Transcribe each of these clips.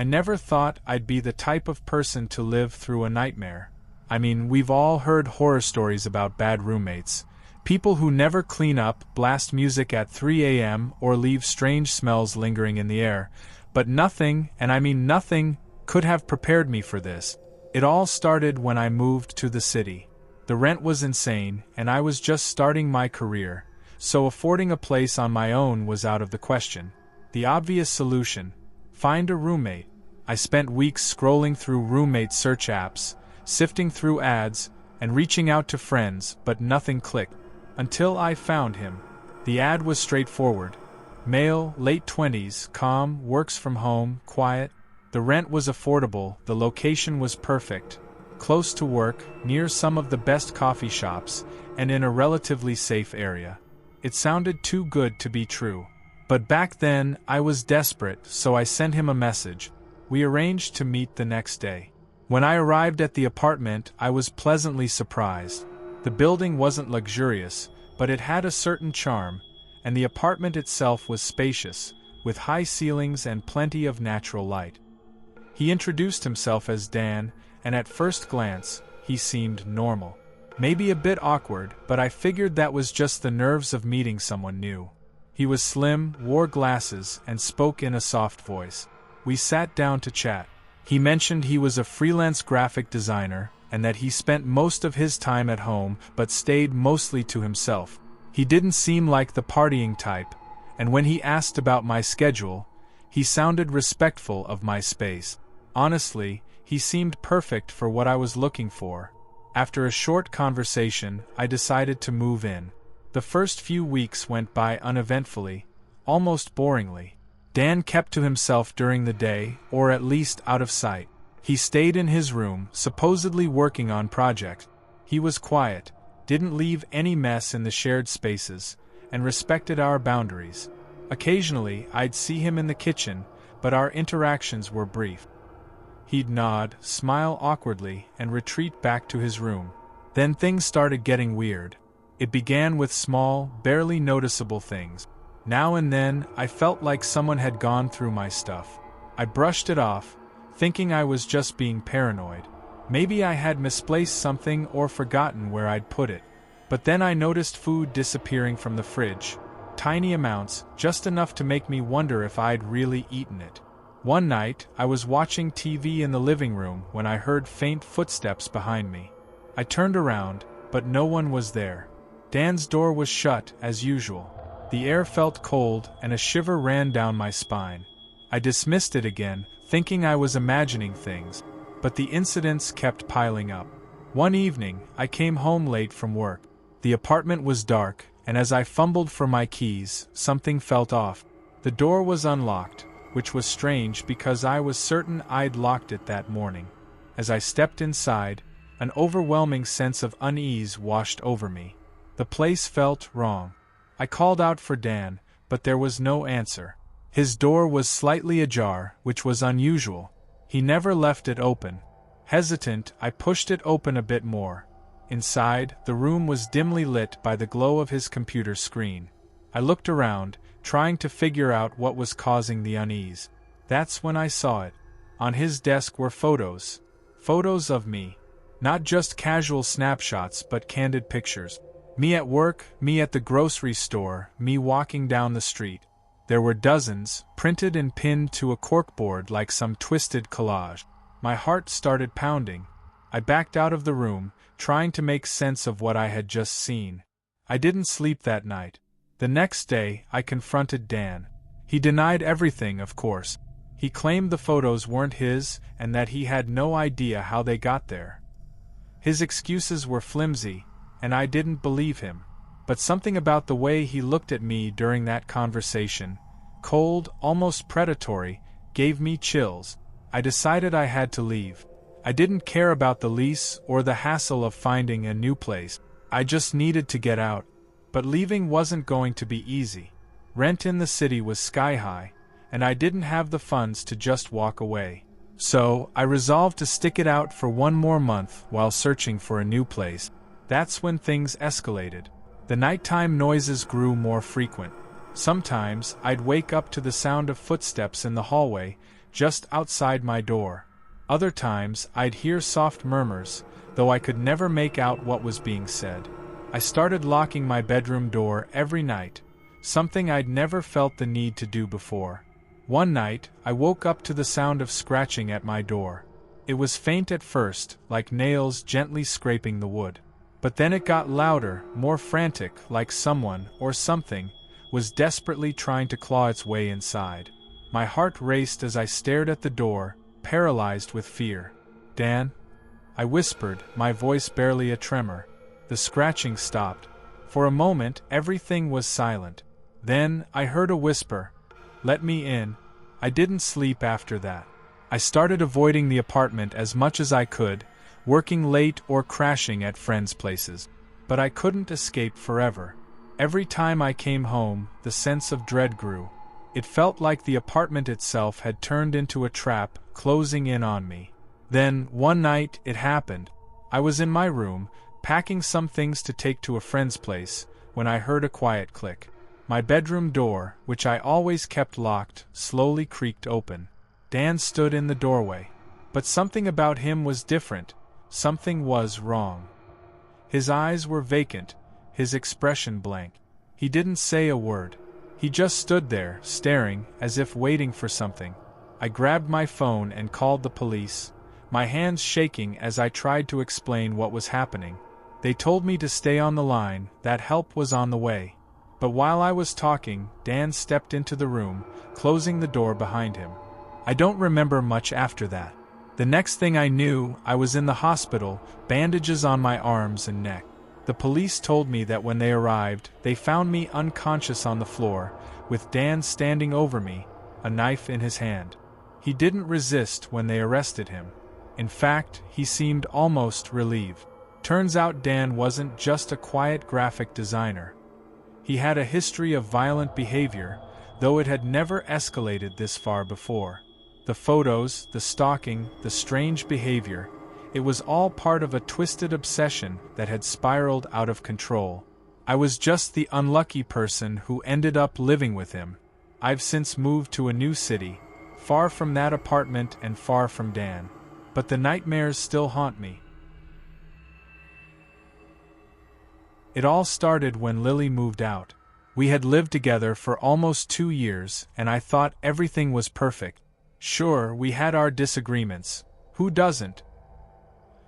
I never thought I'd be the type of person to live through a nightmare. I mean, we've all heard horror stories about bad roommates. People who never clean up, blast music at 3 a.m., or leave strange smells lingering in the air. But nothing, and I mean nothing, could have prepared me for this. It all started when I moved to the city. The rent was insane, and I was just starting my career, so affording a place on my own was out of the question. The obvious solution: find a roommate. I spent weeks scrolling through roommate search apps, sifting through ads, and reaching out to friends, but nothing clicked. Until I found him. The ad was straightforward. Male, late 20s, calm, works from home, quiet. The rent was affordable, the location was perfect. Close to work, near some of the best coffee shops, and in a relatively safe area. It sounded too good to be true. But back then, I was desperate, so I sent him a message. We arranged to meet the next day. When I arrived at the apartment, I was pleasantly surprised. The building wasn't luxurious, but it had a certain charm, and the apartment itself was spacious, with high ceilings and plenty of natural light. He introduced himself as Dan, and at first glance, he seemed normal. Maybe a bit awkward, but I figured that was just the nerves of meeting someone new. He was slim, wore glasses, and spoke in a soft voice. We sat down to chat. He mentioned he was a freelance graphic designer, and that he spent most of his time at home but stayed mostly to himself. He didn't seem like the partying type, and when he asked about my schedule, he sounded respectful of my space. Honestly, he seemed perfect for what I was looking for. After a short conversation, I decided to move in. The first few weeks went by uneventfully, almost boringly. Dan kept to himself during the day, or at least out of sight. He stayed in his room, supposedly working on projects. He was quiet, didn't leave any mess in the shared spaces, and respected our boundaries. Occasionally, I'd see him in the kitchen, but our interactions were brief. He'd nod, smile awkwardly, and retreat back to his room. Then things started getting weird. It began with small, barely noticeable things. Now and then, I felt like someone had gone through my stuff. I brushed it off, thinking I was just being paranoid. Maybe I had misplaced something or forgotten where I'd put it. But then I noticed food disappearing from the fridge. Tiny amounts, just enough to make me wonder if I'd really eaten it. One night, I was watching TV in the living room when I heard faint footsteps behind me. I turned around, but no one was there. Dan's door was shut, as usual. The air felt cold, and a shiver ran down my spine. I dismissed it again, thinking I was imagining things, but the incidents kept piling up. One evening, I came home late from work. The apartment was dark, and as I fumbled for my keys, something felt off. The door was unlocked, which was strange because I was certain I'd locked it that morning. As I stepped inside, an overwhelming sense of unease washed over me. The place felt wrong. I called out for Dan, but there was no answer. His door was slightly ajar, which was unusual. He never left it open. Hesitant, I pushed it open a bit more. Inside, the room was dimly lit by the glow of his computer screen. I looked around, trying to figure out what was causing the unease. That's when I saw it. On his desk were photos. Photos of me. Not just casual snapshots, but candid pictures. Me at work, me at the grocery store, me walking down the street. There were dozens, printed and pinned to a corkboard like some twisted collage. My heart started pounding. I backed out of the room, trying to make sense of what I had just seen. I didn't sleep that night. The next day, I confronted Dan. He denied everything, of course. He claimed the photos weren't his, and that he had no idea how they got there. His excuses were flimsy, and I didn't believe him. But something about the way he looked at me during that conversation, cold, almost predatory, gave me chills. I decided I had to leave. I didn't care about the lease or the hassle of finding a new place. I just needed to get out. But leaving wasn't going to be easy. Rent in the city was sky high, and I didn't have the funds to just walk away. So, I resolved to stick it out for one more month while searching for a new place. That's when things escalated. The nighttime noises grew more frequent. Sometimes, I'd wake up to the sound of footsteps in the hallway, just outside my door. Other times, I'd hear soft murmurs, though I could never make out what was being said. I started locking my bedroom door every night, something I'd never felt the need to do before. One night, I woke up to the sound of scratching at my door. It was faint at first, like nails gently scraping the wood. But then it got louder, more frantic, like someone, or something, was desperately trying to claw its way inside. My heart raced as I stared at the door, paralyzed with fear. "Dan?" I whispered, my voice barely a tremor. The scratching stopped. For a moment, everything was silent. Then, I heard a whisper, "Let me in." I didn't sleep after that. I started avoiding the apartment as much as I could, working late or crashing at friends' places. But I couldn't escape forever. Every time I came home, the sense of dread grew. It felt like the apartment itself had turned into a trap, closing in on me. Then, one night, it happened. I was in my room, packing some things to take to a friend's place, when I heard a quiet click. My bedroom door, which I always kept locked, slowly creaked open. Dan stood in the doorway. But something about him was different. Something was wrong. His eyes were vacant, his expression blank. He didn't say a word. He just stood there, staring, as if waiting for something. I grabbed my phone and called the police, my hands shaking as I tried to explain what was happening. They told me to stay on the line, that help was on the way. But while I was talking, Dan stepped into the room, closing the door behind him. I don't remember much after that. The next thing I knew, I was in the hospital, bandages on my arms and neck. The police told me that when they arrived, they found me unconscious on the floor, with Dan standing over me, a knife in his hand. He didn't resist when they arrested him. In fact, he seemed almost relieved. Turns out Dan wasn't just a quiet graphic designer. He had a history of violent behavior, though it had never escalated this far before. The photos, the stalking, the strange behavior, it was all part of a twisted obsession that had spiraled out of control. I was just the unlucky person who ended up living with him. I've since moved to a new city, far from that apartment and far from Dan. But the nightmares still haunt me. It all started when Lily moved out. We had lived together for almost 2 years, and I thought everything was perfect. Sure, we had our disagreements. Who doesn't?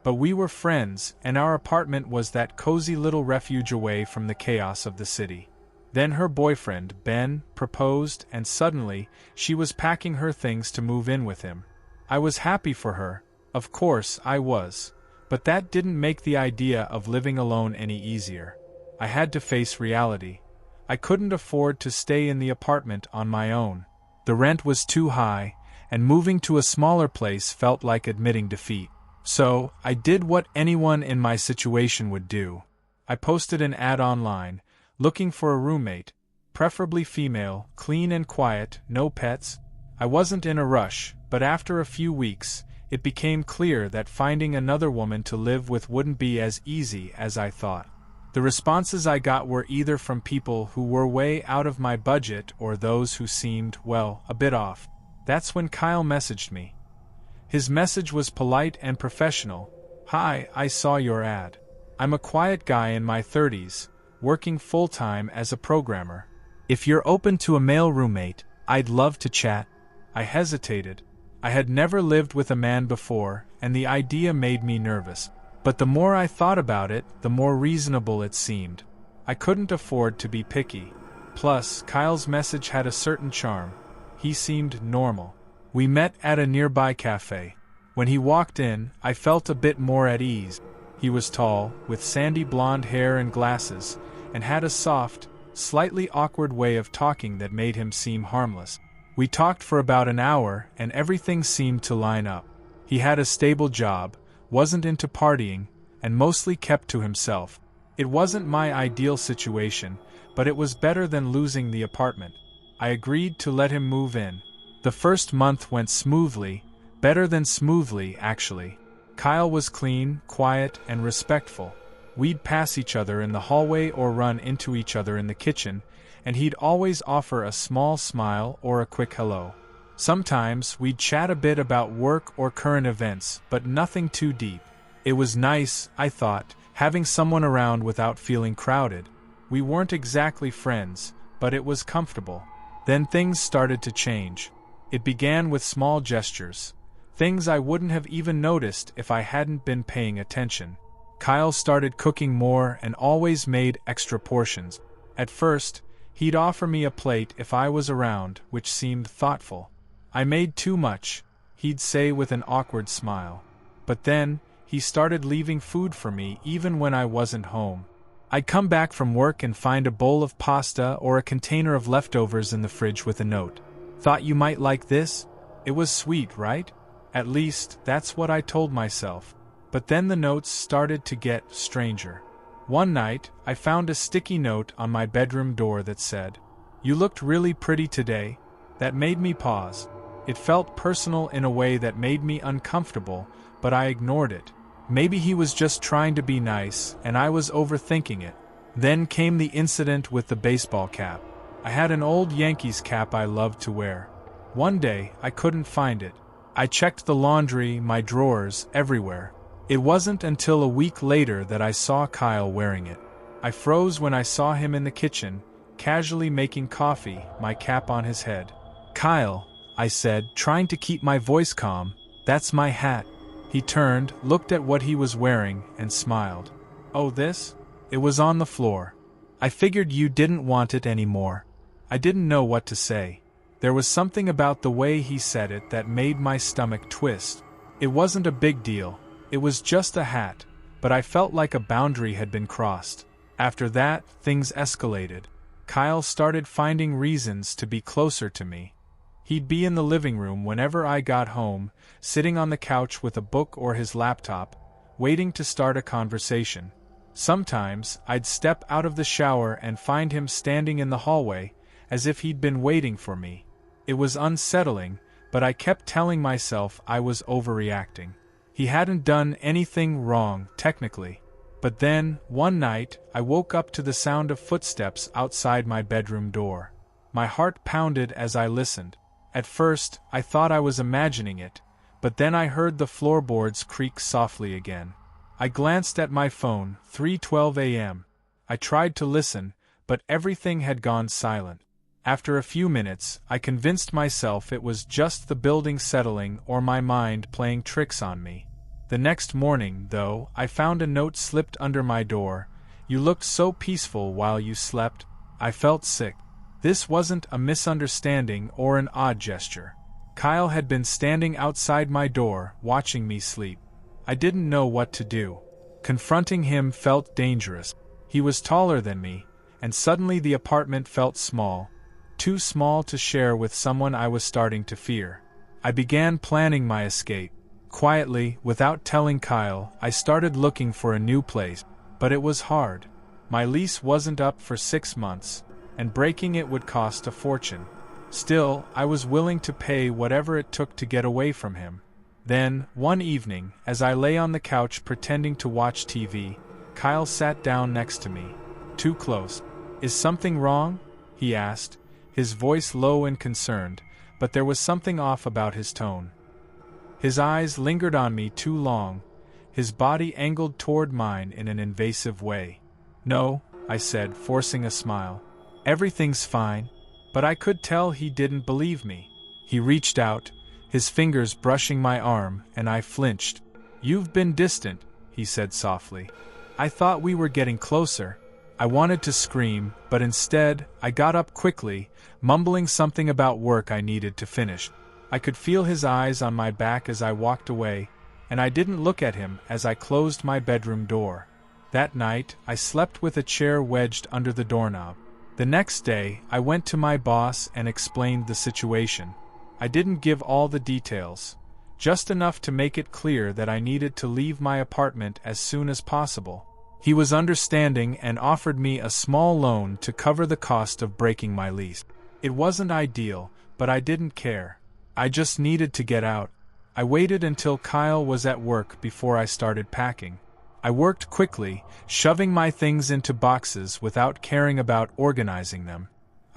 But we were friends, and our apartment was that cozy little refuge away from the chaos of the city. Then her boyfriend, Ben, proposed, and suddenly, she was packing her things to move in with him. I was happy for her. Of course, I was. But that didn't make the idea of living alone any easier. I had to face reality. I couldn't afford to stay in the apartment on my own. The rent was too high, and moving to a smaller place felt like admitting defeat. So, I did what anyone in my situation would do. I posted an ad online, looking for a roommate, preferably female, clean and quiet, no pets. I wasn't in a rush, but after a few weeks, it became clear that finding another woman to live with wouldn't be as easy as I thought. The responses I got were either from people who were way out of my budget or those who seemed, well, a bit off. That's when Kyle messaged me. His message was polite and professional. "Hi, I saw your ad. I'm a quiet guy in my 30s, working full-time as a programmer. If you're open to a male roommate, I'd love to chat." I hesitated. I had never lived with a man before, and the idea made me nervous. But the more I thought about it, the more reasonable it seemed. I couldn't afford to be picky. Plus, Kyle's message had a certain charm. He seemed normal. We met at a nearby cafe. When he walked in, I felt a bit more at ease. He was tall, with sandy blonde hair and glasses, and had a soft, slightly awkward way of talking that made him seem harmless. We talked for about an hour, and everything seemed to line up. He had a stable job, wasn't into partying, and mostly kept to himself. It wasn't my ideal situation, but it was better than losing the apartment. I agreed to let him move in. The first month went smoothly, better than smoothly, actually. Kyle was clean, quiet, and respectful. We'd pass each other in the hallway or run into each other in the kitchen, and he'd always offer a small smile or a quick hello. Sometimes we'd chat a bit about work or current events, but nothing too deep. It was nice, I thought, having someone around without feeling crowded. We weren't exactly friends, but it was comfortable. Then things started to change. It began with small gestures. Things I wouldn't have even noticed if I hadn't been paying attention. Kyle started cooking more and always made extra portions. At first, he'd offer me a plate if I was around, which seemed thoughtful. I made too much, he'd say with an awkward smile. But then, he started leaving food for me even when I wasn't home. I'd come back from work and find a bowl of pasta or a container of leftovers in the fridge with a note. "Thought you might like this?" It was sweet, right? At least, that's what I told myself. But then the notes started to get stranger. One night, I found a sticky note on my bedroom door that said, "You looked really pretty today." That made me pause. It felt personal in a way that made me uncomfortable, but I ignored it. Maybe he was just trying to be nice, and I was overthinking it. Then came the incident with the baseball cap. I had an old Yankees cap I loved to wear. One day, I couldn't find it. I checked the laundry, my drawers, everywhere. It wasn't until a week later that I saw Kyle wearing it. I froze when I saw him in the kitchen, casually making coffee, my cap on his head. "Kyle," I said, trying to keep my voice calm, "that's my hat." He turned, looked at what he was wearing, and smiled. "Oh, this?" It was on the floor. "I figured you didn't want it anymore." I didn't know what to say. There was something about the way he said it that made my stomach twist. It wasn't a big deal. It was just a hat, but I felt like a boundary had been crossed. After that, things escalated. Kyle started finding reasons to be closer to me. He'd be in the living room whenever I got home, sitting on the couch with a book or his laptop, waiting to start a conversation. Sometimes, I'd step out of the shower and find him standing in the hallway, as if he'd been waiting for me. It was unsettling, but I kept telling myself I was overreacting. He hadn't done anything wrong, technically. But then, one night, I woke up to the sound of footsteps outside my bedroom door. My heart pounded as I listened. At first, I thought I was imagining it, but then I heard the floorboards creak softly again. I glanced at my phone, 3:12 a.m. I tried to listen, but everything had gone silent. After a few minutes, I convinced myself it was just the building settling or my mind playing tricks on me. The next morning, though, I found a note slipped under my door. "You looked so peaceful while you slept." I felt sick. This wasn't a misunderstanding or an odd gesture. Kyle had been standing outside my door, watching me sleep. I didn't know what to do. Confronting him felt dangerous. He was taller than me, and suddenly the apartment felt small. Too small to share with someone I was starting to fear. I began planning my escape. Quietly, without telling Kyle, I started looking for a new place. But it was hard. My lease wasn't up for 6 months, and breaking it would cost a fortune. Still, I was willing to pay whatever it took to get away from him. Then, one evening, as I lay on the couch pretending to watch TV, Kyle sat down next to me. Too close. "Is something wrong?" he asked, his voice low and concerned, but there was something off about his tone. His eyes lingered on me too long, his body angled toward mine in an invasive way. "No," I said, forcing a smile. "Everything's fine." But I could tell he didn't believe me. He reached out, his fingers brushing my arm, and I flinched. "You've been distant," he said softly. "I thought we were getting closer." I wanted to scream, but instead, I got up quickly, mumbling something about work I needed to finish. I could feel his eyes on my back as I walked away, and I didn't look at him as I closed my bedroom door. That night, I slept with a chair wedged under the doorknob. The next day, I went to my boss and explained the situation. I didn't give all the details, just enough to make it clear that I needed to leave my apartment as soon as possible. He was understanding and offered me a small loan to cover the cost of breaking my lease. It wasn't ideal, but I didn't care. I just needed to get out. I waited until Kyle was at work before I started packing. I worked quickly, shoving my things into boxes without caring about organizing them.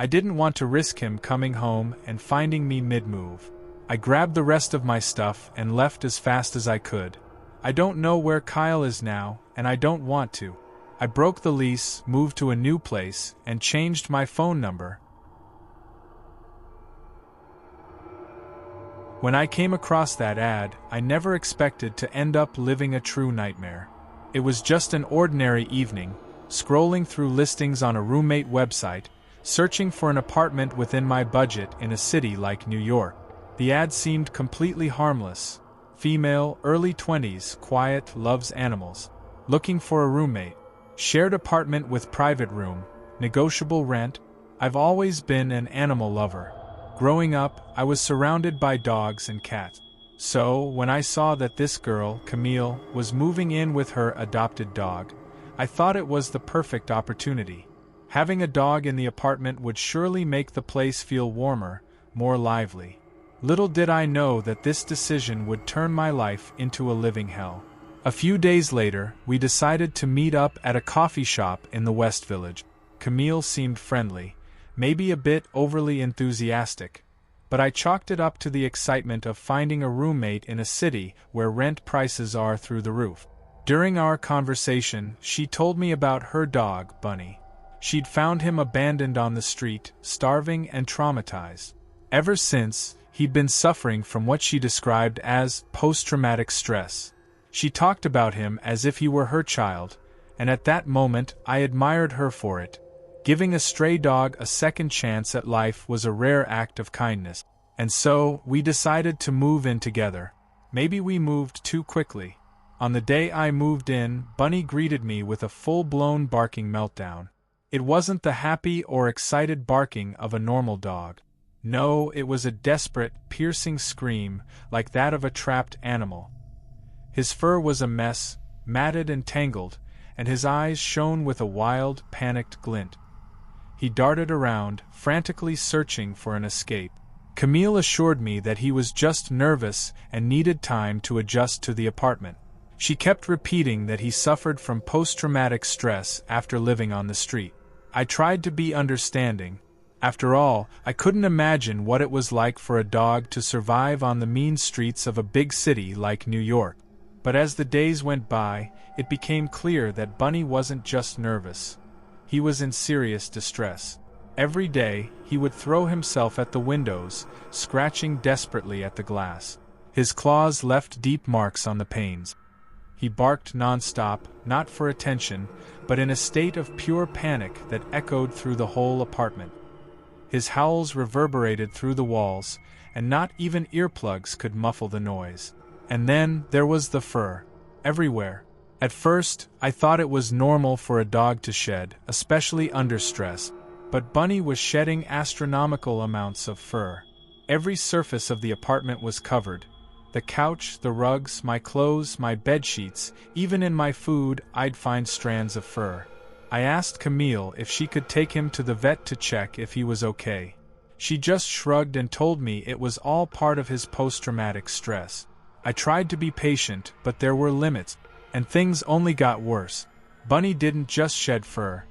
I didn't want to risk him coming home and finding me mid-move. I grabbed the rest of my stuff and left as fast as I could. I don't know where Kyle is now, and I don't want to. I broke the lease, moved to a new place, and changed my phone number. When I came across that ad, I never expected to end up living a true nightmare. It was just an ordinary evening, scrolling through listings on a roommate website, searching for an apartment within my budget in a city like New York. The ad seemed completely harmless. Female, early 20s, quiet, loves animals. Looking for a roommate. Shared apartment with private room. Negotiable rent. I've always been an animal lover. Growing up, I was surrounded by dogs and cats. So, when I saw that this girl, Camille, was moving in with her adopted dog, I thought it was the perfect opportunity. Having a dog in the apartment would surely make the place feel warmer, more lively. Little did I know that this decision would turn my life into a living hell. A few days later, we decided to meet up at a coffee shop in the West Village. Camille seemed friendly, maybe a bit overly enthusiastic, but I chalked it up to the excitement of finding a roommate in a city where rent prices are through the roof. During our conversation, she told me about her dog, Bunny. She'd found him abandoned on the street, starving and traumatized. Ever since, he'd been suffering from what she described as post-traumatic stress. She talked about him as if he were her child, and at that moment I admired her for it. Giving a stray dog a second chance at life was a rare act of kindness. And so, we decided to move in together. Maybe we moved too quickly. On the day I moved in, Bunny greeted me with a full-blown barking meltdown. It wasn't the happy or excited barking of a normal dog. No, it was a desperate, piercing scream, like that of a trapped animal. His fur was a mess, matted and tangled, and his eyes shone with a wild, panicked glint. He darted around, frantically searching for an escape. Camille assured me that he was just nervous and needed time to adjust to the apartment. She kept repeating that he suffered from post-traumatic stress after living on the street. I tried to be understanding. After all, I couldn't imagine what it was like for a dog to survive on the mean streets of a big city like New York. But as the days went by, it became clear that Bunny wasn't just nervous. He was in serious distress. Every day, he would throw himself at the windows, scratching desperately at the glass. His claws left deep marks on the panes. He barked nonstop, not for attention, but in a state of pure panic that echoed through the whole apartment. His howls reverberated through the walls, and not even earplugs could muffle the noise. And then there was the fur. Everywhere. At first, I thought it was normal for a dog to shed, especially under stress, but Bunny was shedding astronomical amounts of fur. Every surface of the apartment was covered. The couch, the rugs, my clothes, my bedsheets, even in my food, I'd find strands of fur. I asked Camille if she could take him to the vet to check if he was okay. She just shrugged and told me it was all part of his post-traumatic stress. I tried to be patient, but there were limits, and things only got worse. Bunny didn't just shed fur.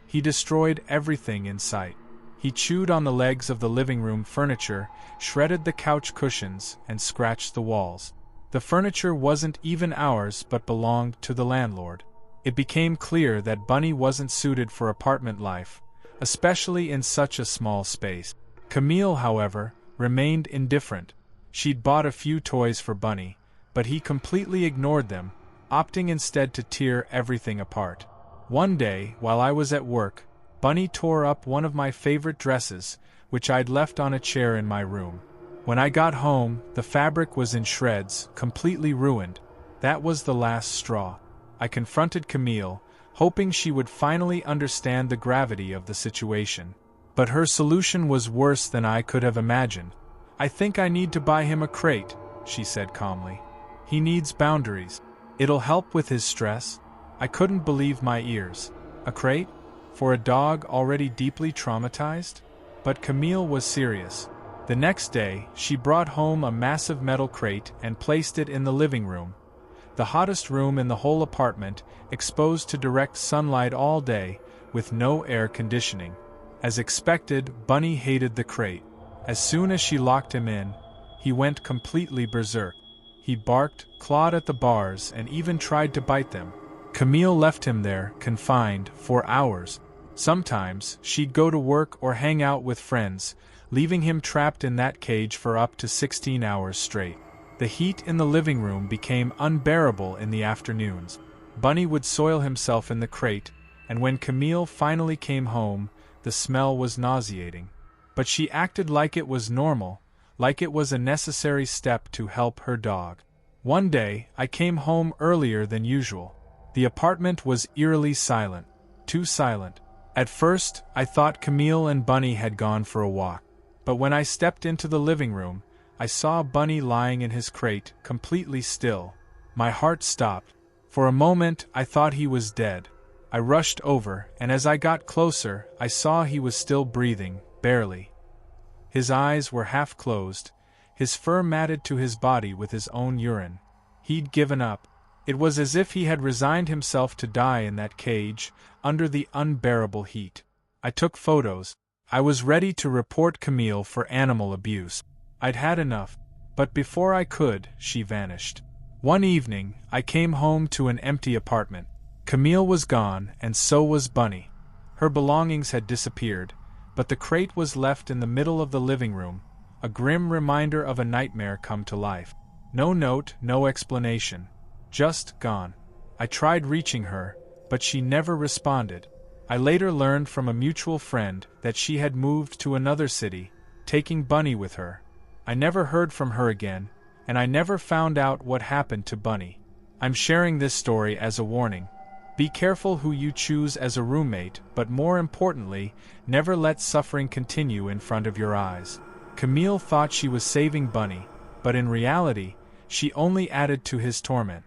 He destroyed everything in sight. He chewed on the legs of the living room furniture, shredded the couch cushions, and scratched the walls. The furniture wasn't even ours but belonged to the landlord. It became clear that Bunny wasn't suited for apartment life, especially in such a small space. Camille, however, remained indifferent. She'd bought a few toys for Bunny, but he completely ignored them, opting instead to tear everything apart. One day, while I was at work, Bunny tore up one of my favorite dresses, which I'd left on a chair in my room. When I got home, the fabric was in shreds, completely ruined. That was the last straw. I confronted Camille, hoping she would finally understand the gravity of the situation. But her solution was worse than I could have imagined. "I think I need to buy him a crate," she said calmly. "He needs boundaries. It'll help with his stress." I couldn't believe my ears. A crate? For a dog already deeply traumatized? But Camille was serious. The next day, she brought home a massive metal crate and placed it in the living room, the hottest room in the whole apartment, exposed to direct sunlight all day, with no air conditioning. As expected, Bunny hated the crate. As soon as she locked him in, he went completely berserk. He barked, clawed at the bars, and even tried to bite them. Camille left him there, confined, for hours. Sometimes, she'd go to work or hang out with friends, leaving him trapped in that cage for up to 16 hours straight. The heat in the living room became unbearable in the afternoons. Bunny would soil himself in the crate, and when Camille finally came home, the smell was nauseating. But she acted like it was normal, like it was a necessary step to help her dog. One day, I came home earlier than usual. The apartment was eerily silent. Too silent. At first, I thought Camille and Bunny had gone for a walk. But when I stepped into the living room, I saw Bunny lying in his crate, completely still. My heart stopped. For a moment, I thought he was dead. I rushed over, and as I got closer, I saw he was still breathing, barely. His eyes were half closed, his fur matted to his body with his own urine. He'd given up. It was as if he had resigned himself to die in that cage, under the unbearable heat. I took photos. I was ready to report Camille for animal abuse. I'd had enough. But before I could, she vanished. One evening, I came home to an empty apartment. Camille was gone, and so was Bunny. Her belongings had disappeared, but the crate was left in the middle of the living room, a grim reminder of a nightmare come to life. No note, no explanation. Just gone. I tried reaching her, but she never responded. I later learned from a mutual friend that she had moved to another city, taking Bunny with her. I never heard from her again, and I never found out what happened to Bunny. I'm sharing this story as a warning. Be careful who you choose as a roommate, but more importantly, never let suffering continue in front of your eyes. Camille thought she was saving Bunny, but in reality, she only added to his torment.